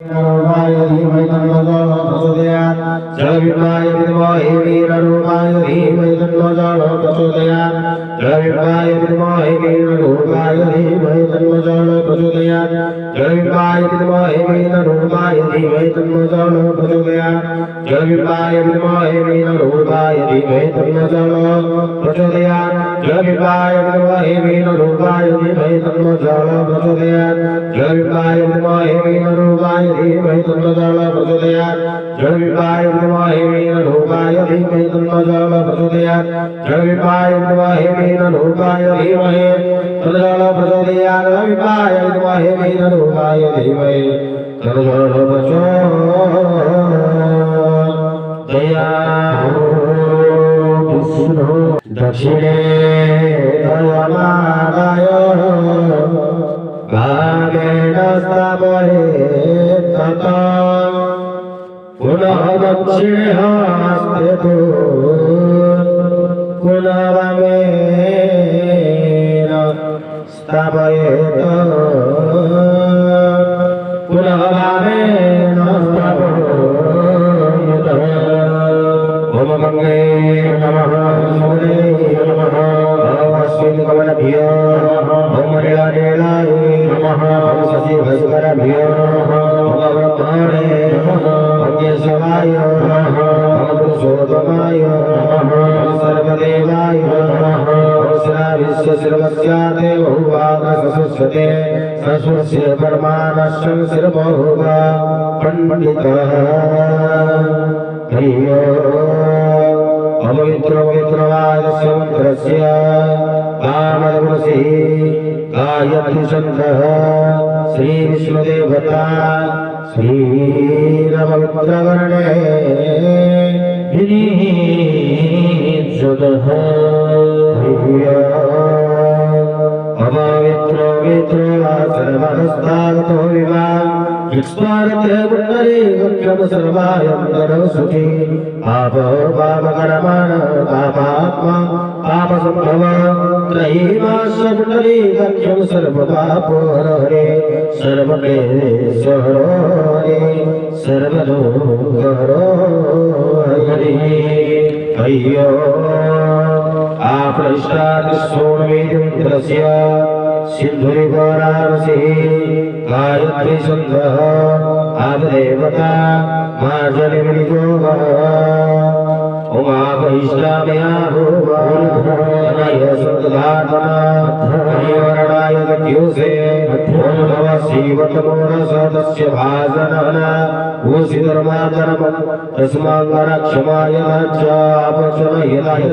रूपाय धीमहि तन्नो जलो प्रचोदयात् जलविद्वाय विद्महे वीररूपाय धीमहि तन्नो जलो प्रचोदयात् जलविद्वाय विद्महे वीररूपाय धीमहि तन्नो जलो प्रचोदयात् जलविद्वाय विद्महे वीररूपाय धीमहि तन्नो जलो प्रचोदयात् जलविद्वाय विद्महे वीररूपाय धीमहि तन्नो जलो प्रचोदयात् जलविद्वाय विद्महे वीररूपाय धीमहि तन्नो जलो प्रचोदयात् जलविद्वाय विद्महे वीररूपाय धीमहि तन्नो जलो प्रचोदयात् जलविद्वाय विद्महे वीररूपाय धीमहि तन्नो जलो प्रचोदयात् जलविद्वाय विद्महे वीररूपाय धीमहि तन्नो जलो प्रचोदयात् जलविद्वाय विद्महे वीररूपाय धीमहि तन्नो जलो प्रचोदयात् दक्षिणे दयमादाय भागेन स्थापये तथा पुनः दक्षिणे हस्ते पुनः वामेन स्थापयेत् पुनः वामेन स्थापयेत् ओम गंगे नमः नमोदे नमः अस्मिन् कमलभ्यो ओम नीलाय नमः ओम शशिभस्करभ्यो नमः ओम ब्रह्मणे नमः ओम केशवाय नमः ओम पुरुषोत्तमाय नमः ओम सर्वदेवाय नमः ओम श्री विश्वसर्वस्याते बहुभागसुस्वते सरस्वस्य परमानश्चं शिरबहुगा पंडितः हरियो पवित्रवादस्य मन्त्रस्य कामदवसी गायत्री चन्द्रः श्री विष्णुदेवता श्रीरपवित्रवर्णे विनीतः अपवित्र सर्वस्तागतो विवान् विस्मारते पुण्डरी गच्छम सर्वायन्तरं सुखी पापो पापकर्मण पापात्मा पापसम्भव त्रयीमास पुण्डरी गच्छम सर्वपापो हरे सर्वक्लेशहरो हरे सर्वदुःखहरो हरे अय्यो आपृष्टात् सोमवेदस्य सिन्धुरिवाराणसी गायत्री चन्द्रः आदेवता मार्जनिर्योगः उमापैष्टामया भूवनय सद्धातनाय गत्युसे ओम नमः शिवतमोरसदस्य भाजनः ऊषिधर्माधर्मं तस्माङ्गरक्षमाय चापचनयनाय